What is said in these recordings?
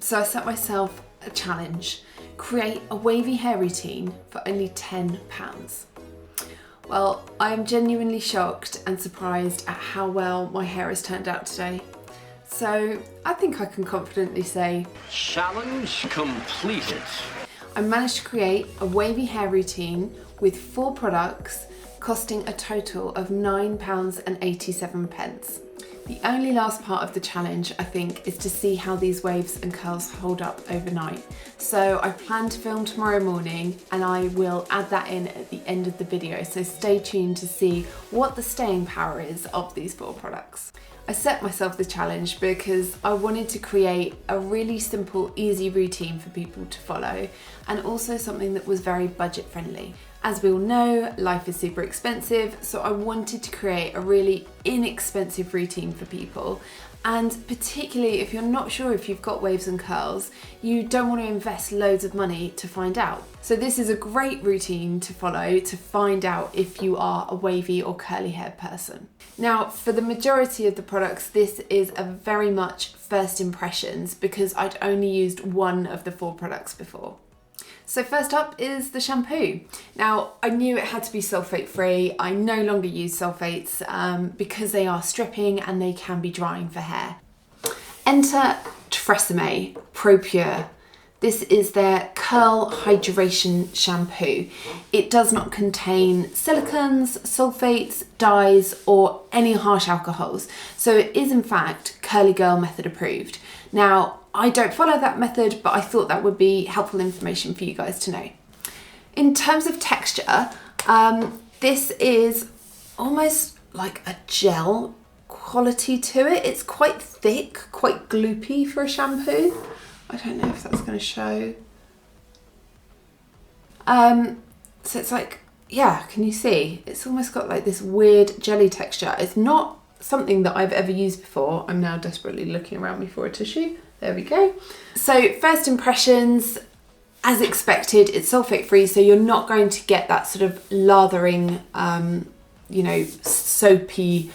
So I set myself a challenge: create a wavy hair routine for only £10. Well, I am genuinely shocked and surprised at how well my hair has turned out today. So I think I can confidently say, challenge completed. I managed to create a wavy hair routine with 4 products costing a total of £9.87. The only last part of the challenge, I think, is to see how these waves and curls hold up overnight. So I plan to film tomorrow morning and I will add that in at the end of the video. So stay tuned to see what the staying power is of these 4 products. I set myself the challenge because I wanted to create a really simple, easy routine for people to follow, and also something that was very budget friendly. As we all know, life is super expensive, so I wanted to create a really inexpensive routine for people. And particularly if you're not sure if you've got waves and curls, you don't want to invest loads of money to find out. So this is a great routine to follow to find out if you are a wavy or curly hair person. Now, for the majority of the products, this is a very much first impressions because I'd only used one of the 4 products before. So first up is the shampoo. Now, I knew it had to be sulfate free. I no longer use sulfates because they are stripping and they can be drying for hair. Enter Tresemme Pro Pure. This is their curl hydration shampoo. It does not contain silicones, sulfates, dyes, or any harsh alcohols. So it is in fact Curly Girl method approved. Now, I don't follow that method, but I thought that would be helpful information for you guys to know. In terms of texture, this is almost like a gel quality to it. It's quite thick, quite gloopy for a shampoo. I don't know if that's going to show. So it's like, yeah, can you see? It's almost got like this weird jelly texture. It's not something that I've ever used before. I'm now desperately looking around me for a tissue. There we go. So first impressions, as expected, it's sulfate free, so you're not going to get that sort of lathering, soapy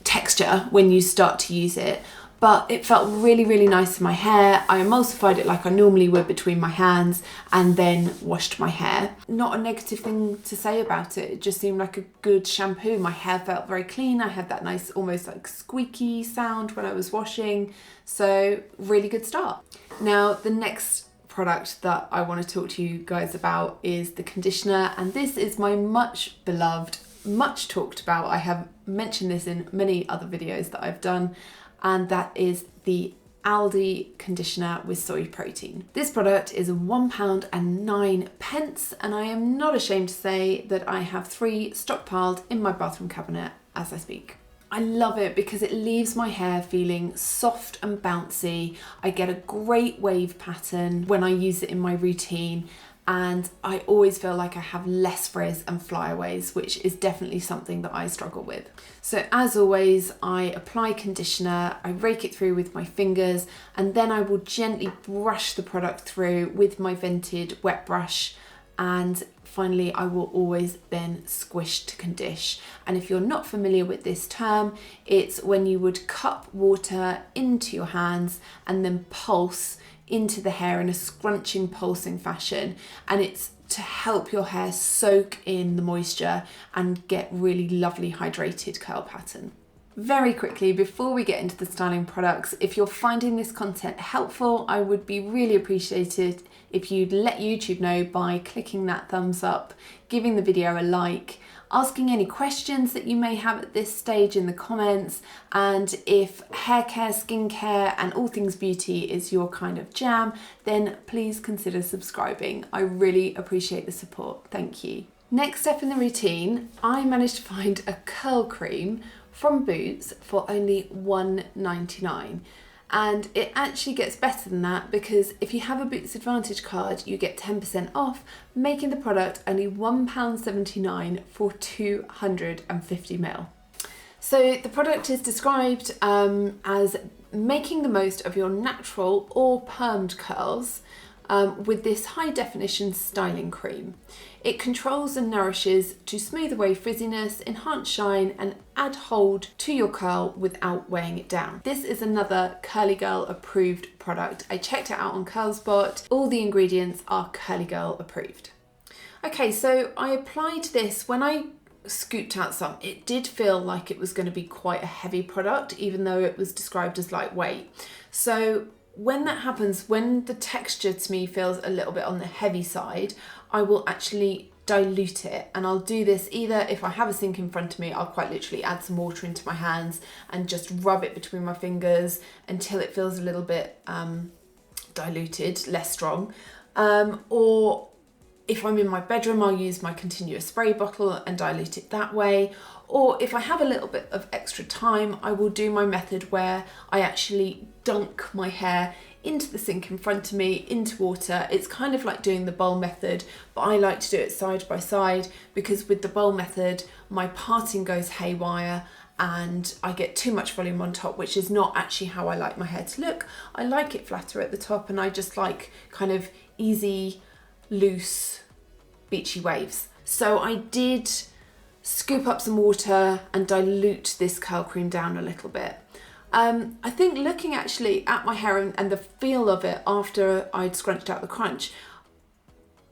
texture when you start to use it. But it felt really, really nice in my hair. I emulsified it like I normally would between my hands and then washed my hair. Not a negative thing to say about it. It just seemed like a good shampoo. My hair felt very clean. I had that nice, almost like squeaky sound when I was washing. So really good start. Now, the next product that I want to talk to you guys about is the conditioner. And this is my much beloved, much talked about. I have mentioned this in many other videos that I've done. And that is the Aldi conditioner with soy protein. This product is £1.09, and I am not ashamed to say that I have 3 stockpiled in my bathroom cabinet as I speak. I love it because it leaves my hair feeling soft and bouncy. I get a great wave pattern when I use it in my routine, and I always feel like I have less frizz and flyaways, which is definitely something that I struggle with. So as always, I apply conditioner, I rake it through with my fingers, and then I will gently brush the product through with my vented wet brush, and finally I will always then squish to condish. And if you're not familiar with this term, it's when you would cup water into your hands and then pulse into the hair in a scrunching, pulsing fashion, and it's to help your hair soak in the moisture and get really lovely hydrated curl pattern. Very quickly, before we get into the styling products, if you're finding this content helpful, I would be really appreciated if you'd let YouTube know by clicking that thumbs up, giving the video a like, asking any questions that you may have at this stage in the comments, and if hair care, skincare and all things beauty is your kind of jam, then please consider subscribing. I really appreciate the support. Thank you. Next step in the routine, I managed to find a curl cream from Boots for only £1.99. And it actually gets better than that because if you have a Boots Advantage card, you get 10% off, making the product only £1.79 for 250ml. So the product is described as making the most of your natural or permed curls, with this high definition styling cream. It controls and nourishes to smooth away frizziness, enhance shine and add hold to your curl without weighing it down. This is another Curly Girl approved product. I checked it out on CurlSpot. All the ingredients are Curly Girl approved. Okay, so I applied this. When I scooped out some, it did feel like it was going to be quite a heavy product, even though it was described as lightweight. So when that happens, when the texture to me feels a little bit on the heavy side, I will actually dilute it. And I'll do this either if I have a sink in front of me, I'll quite literally add some water into my hands and just rub it between my fingers until it feels a little bit diluted, less strong. Or if I'm in my bedroom, I'll use my continuous spray bottle and dilute it that way. Or if I have a little bit of extra time, I will do my method where I actually dunk my hair into the sink in front of me, into water. It's kind of like doing the bowl method, but I like to do it side by side because with the bowl method, my parting goes haywire and I get too much volume on top, which is not actually how I like my hair to look. I like it flatter at the top and I just like kind of easy, loose, beachy waves. So I did scoop up some water and dilute this curl cream down a little bit. I think looking actually at my hair and the feel of it after I'd scrunched out the crunch,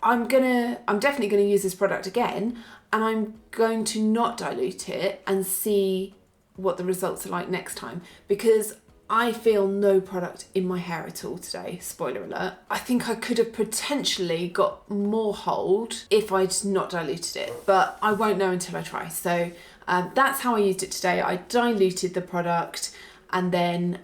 I'm definitely gonna use this product again, and I'm going to not dilute it and see what the results are like next time, because I feel no product in my hair at all today, spoiler alert. I think I could have potentially got more hold if I'd not diluted it, but I won't know until I try. So that's how I used it today. I diluted the product and then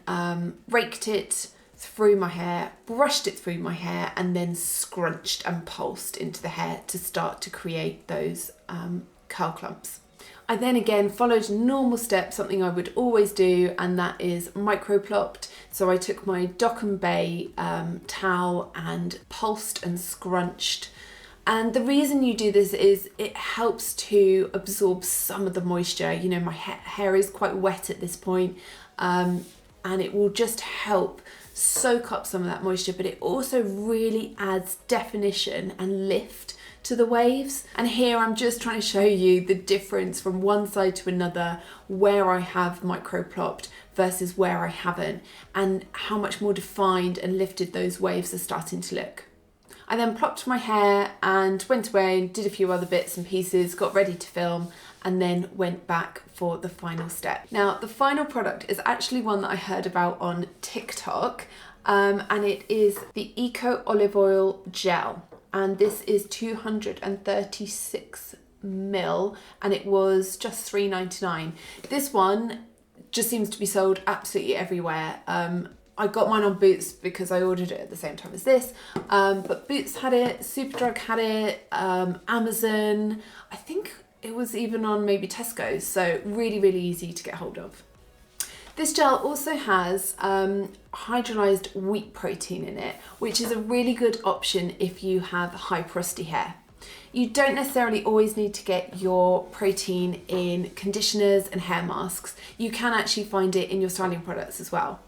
raked it through my hair, brushed it through my hair, and then scrunched and pulsed into the hair to start to create those curl clumps. I then again followed normal steps, something I would always do, and that is micro-plopped. So I took my Dock and Bay towel and pulsed and scrunched. And the reason you do this is it helps to absorb some of the moisture. You know, my hair is quite wet at this point, and it will just help soak up some of that moisture, but it also really adds definition and lift to the waves. And here I'm just trying to show you the difference from one side to another, where I have micro-plopped versus where I haven't, and how much more defined and lifted those waves are starting to look. I then plopped my hair and went away and did a few other bits and pieces, got ready to film, and then went back for the final step. Now, the final product is actually one that I heard about on TikTok, and it is the Eco Olive Oil Gel. And this is 236 ml, and it was just $3.99. This one just seems to be sold absolutely everywhere. I got mine on Boots because I ordered it at the same time as this, but Boots had it, Superdrug had it, Amazon, I think it was even on maybe Tesco's, so really, really easy to get hold of. This gel also has hydrolyzed wheat protein in it, which is a really good option if you have high porosity hair. You don't necessarily always need to get your protein in conditioners and hair masks. You can actually find it in your styling products as well.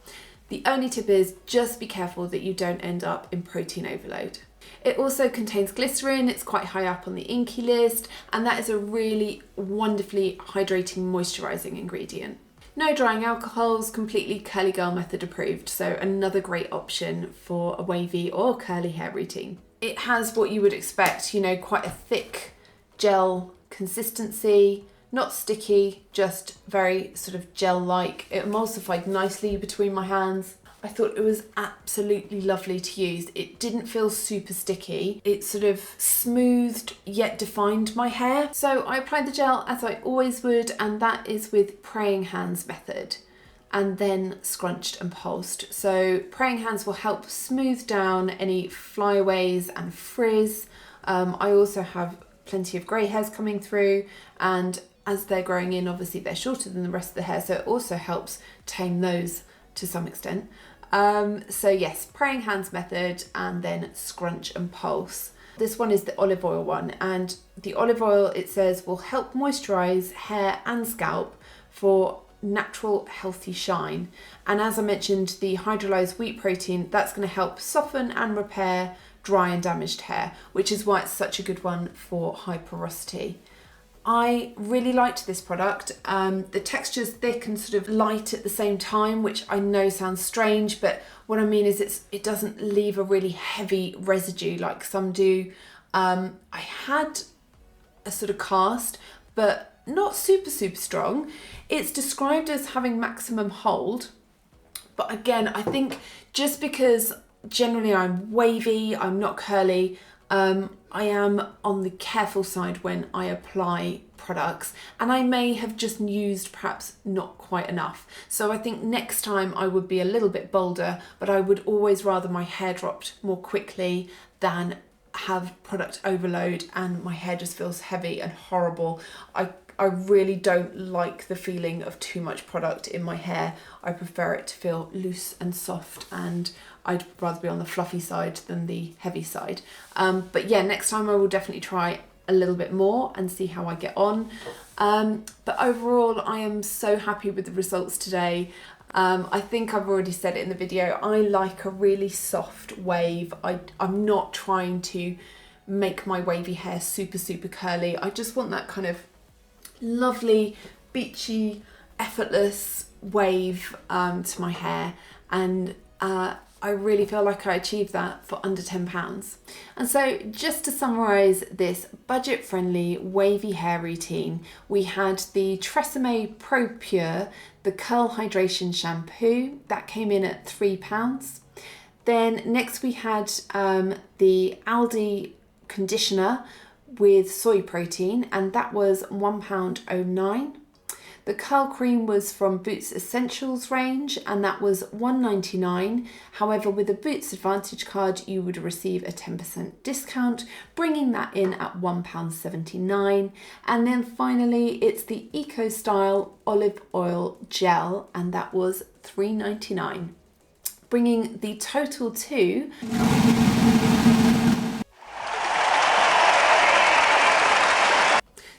The only tip is just be careful that you don't end up in protein overload. It also contains glycerin, it's quite high up on the Inky list, and that is a really wonderfully hydrating, moisturizing ingredient. No drying alcohols, completely Curly Girl method approved, so another great option for a wavy or curly hair routine. It has what you would expect, you know, quite a thick gel consistency, not sticky, just very sort of gel-like. It emulsified nicely between my hands. I thought it was absolutely lovely to use. It didn't feel super sticky. It sort of smoothed yet defined my hair. So I applied the gel as I always would, and that is with praying hands method, and then scrunched and pulsed. So praying hands will help smooth down any flyaways and frizz. I also have plenty of grey hairs coming through, and as they're growing in, obviously they're shorter than the rest of the hair, so it also helps tame those to some extent. So yes, praying hands method and then scrunch and pulse. This one is the olive oil one, and the olive oil, it says, will help moisturize hair and scalp for natural healthy shine. And as I mentioned, the hydrolyzed wheat protein, that's going to help soften and repair dry and damaged hair, which is why it's such a good one for high porosity. I really liked this product. The texture's thick and sort of light at the same time, which I know sounds strange, but what I mean is it doesn't leave a really heavy residue like some do. I had a sort of cast, but not super strong. It's described as having maximum hold, but again, I think just because generally I'm wavy, I'm not curly, I am on the careful side when I apply products, and I may have just used perhaps not quite enough. So I think next time I would be a little bit bolder, but I would always rather my hair dropped more quickly than have product overload and my hair just feels heavy and horrible. I really don't like the feeling of too much product in my hair. I prefer it to feel loose and soft, and I'd rather be on the fluffy side than the heavy side. But yeah, next time I will definitely try a little bit more and see how I get on. But overall, I am so happy with the results today. I think I've already said it in the video, I like a really soft wave. I'm not trying to make my wavy hair super curly. I just want that kind of lovely, beachy, effortless wave to my hair, and I really feel like I achieved that for under £10. And so just to summarise this budget-friendly wavy hair routine, we had the Tresemme Pro Pure, the Curl Hydration Shampoo, that came in at £3. Then next we had the Aldi conditioner with soy protein, and that was £1.09. The curl cream was from Boots Essentials range, and that was £1.99. However, with a Boots Advantage card, you would receive a 10% discount, bringing that in at £1.79. And then finally, it's the Eco Style Olive Oil Gel, and that was £3.99, bringing the total to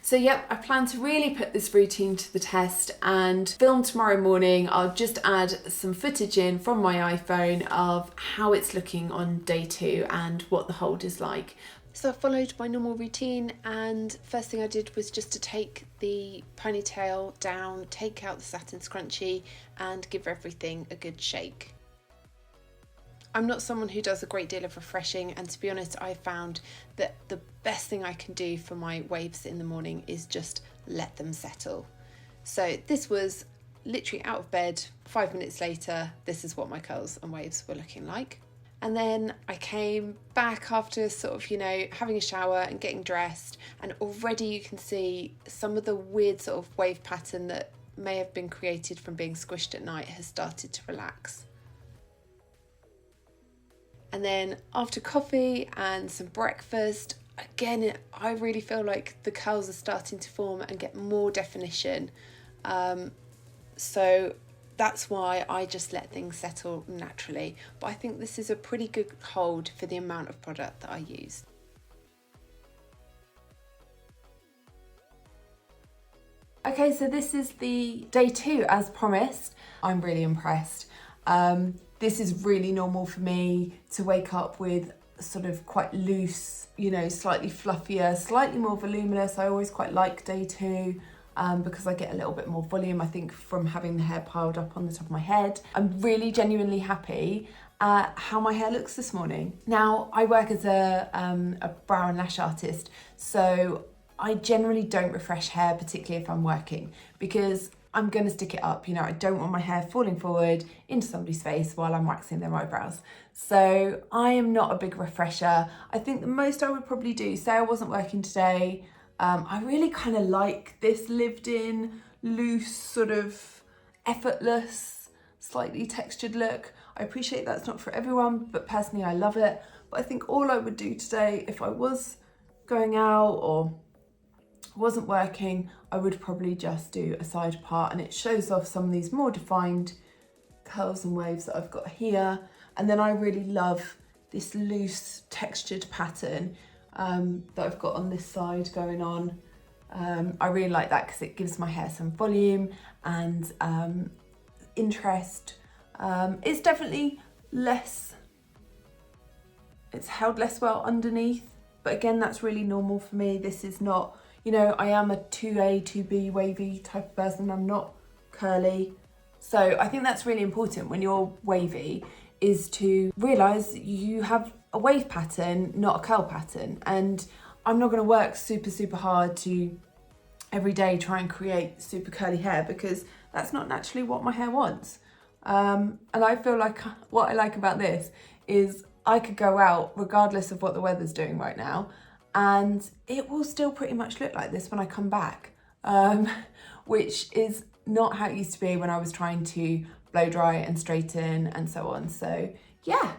So yep, I plan to really put this routine to the test and film tomorrow morning. I'll just add some footage in from my iPhone of how it's looking on day 2 and what the hold is like. So I followed my normal routine, and first thing I did was just to take the ponytail down, take out the satin scrunchie and give everything a good shake. I'm not someone who does a great deal of refreshing, and to be honest, I found that the best thing I can do for my waves in the morning is just let them settle. So this was literally out of bed, 5 minutes later, this is what my curls and waves were looking like. And then I came back after sort of, having a shower and getting dressed, and already you can see some of the weird sort of wave pattern that may have been created from being squished at night has started to relax. And then after coffee and some breakfast, again, I really feel like the curls are starting to form and get more definition. So that's why I just let things settle naturally. But I think this is a pretty good hold for the amount of product that I use. Okay, so this is the day 2 as promised. I'm really impressed. This is really normal for me to wake up with sort of quite loose, slightly fluffier, slightly more voluminous. I always quite like day 2 because I get a little bit more volume, I think, from having the hair piled up on the top of my head. I'm really genuinely happy at how my hair looks this morning. Now, I work as a brow and lash artist, so I generally don't refresh hair, particularly if I'm working, because I'm going to stick it up. I don't want my hair falling forward into somebody's face while I'm waxing their eyebrows. So I am not a big refresher. I think the most I would probably do, say I wasn't working today, I really kind of like this lived in, loose, sort of effortless, slightly textured look. I appreciate that's not for everyone, but personally I love it. But I think all I would do today, if I was going out or wasn't working, I would probably just do a side part, and it shows off some of these more defined curls and waves that I've got here. And then I really love this loose textured pattern that I've got on this side going on. I really like that because it gives my hair some volume and interest. It's definitely it's held less well underneath, but again, that's really normal for me. This is not, you know, I am a 2A, 2B wavy type of person. I'm not curly. So I think that's really important when you're wavy, is to realise you have a wave pattern, not a curl pattern. And I'm not going to work super hard to every day try and create super curly hair, because that's not naturally what my hair wants. And I feel like what I like about this is I could go out regardless of what the weather's doing right now, and it will still pretty much look like this when I come back, which is not how it used to be when I was trying to blow dry and straighten and so on. So yeah,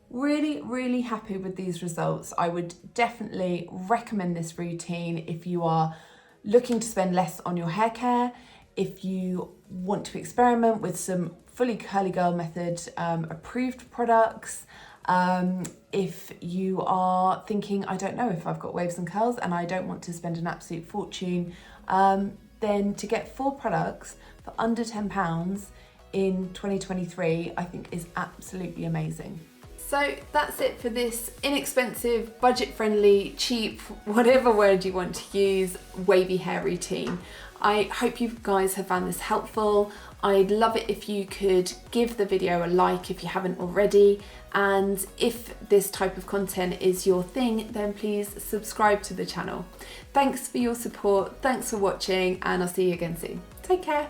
really happy with these results. I would definitely recommend this routine if you are looking to spend less on your hair care, if you want to experiment with some fully curly girl method approved products, if you are thinking, I don't know if I've got waves and curls and I don't want to spend an absolute fortune, then to get 4 products for under £10 in 2023, I think is absolutely amazing. So that's it for this inexpensive, budget-friendly, cheap, whatever word you want to use, wavy hair routine. I hope you guys have found this helpful. I'd love it if you could give the video a like if you haven't already. And if this type of content is your thing, then please subscribe to the channel. Thanks for your support, thanks for watching, and I'll see you again soon. Take care.